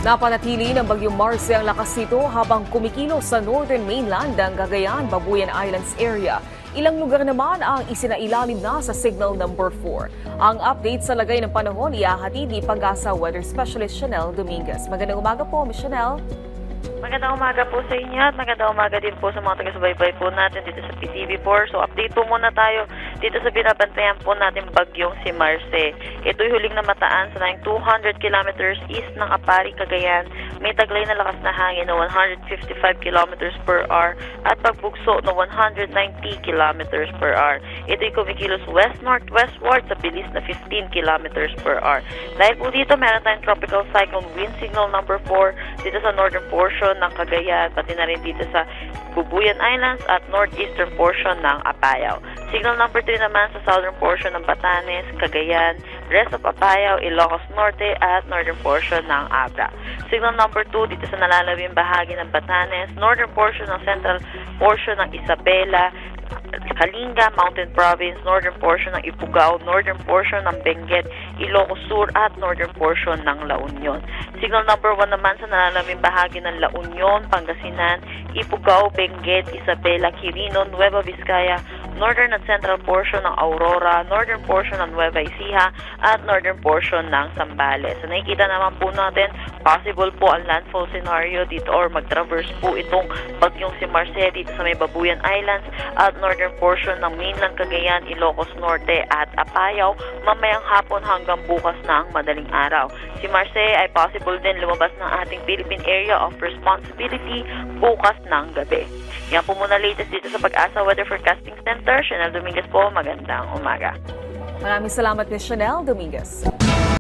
Napanatili ng bagyong Marce ang lakas nito habang kumikilos sa northern mainland ng Cagayan, Babuyan Islands area. Ilang lugar naman ang isinailalim na sa signal number 4. Ang update sa lagay ng panahon ihahatid ni Pag-asa Weather Specialist Chanel Dominguez. Magandang umaga po, Ms. Chanel. Magandang umaga po sa inyo at magandang umaga din po sa mga taga-subaybay po natin dito sa PTV4. So update po muna tayo dito sa binabantayan po natin bagyong si Marce. Ito'y huling namataan sa 200 kilometers east ng Apari, Cagayan. May taglay na lakas na hangin na 155 kilometers per hour at pagbugso na 190 kilometers per hour. Ito'y kumikilos west-northwestward sa bilis na 15 kilometers per hour. Dahil po dito meron tayong tropical cyclone wind signal number 4 dito sa northern portion ng Cagayan, pati na rin dito sa Babuyan Islands at northeastern portion ng Apayao. Signal number 3 naman sa southern portion ng Batanes, Cagayan, rest of Apayao, Ilocos Norte at northern portion ng Abra. Signal number 2 dito sa nalalawing bahagi ng Batanes, northern portion ng central portion ng Isabela, Kalinga, Mountain Province, northern portion ng Ifugao, northern portion ng Benguet, Ilocos Sur at northern portion ng La Union. Signal number 1 naman sa nalalaming bahagi ng La Union, Pangasinan, Ifugao, Benguet, Isabela, Quirino, Nueva Vizcaya, northern at central portion ng Aurora, northern portion ng Nueva Ecija at northern portion ng Zambales. So nakikita naman po natin, possible po ang landfall scenario dito or mag-traverse po itong bagyong si Marce dito sa may Babuyan Islands at northern portion ng mainland Cagayan, Ilocos Norte at Apayao mamayang hapon hanggang bukas ng madaling araw. Si Marce ay possible din lumabas ng ating Philippine Area of Responsibility bukas ng gabi. Yan po muna latest dito sa Pag-asa Weather Forecasting Center. Chanel Dominguez po, magandang umaga. Maraming salamat, Ms. Chanel Dominguez.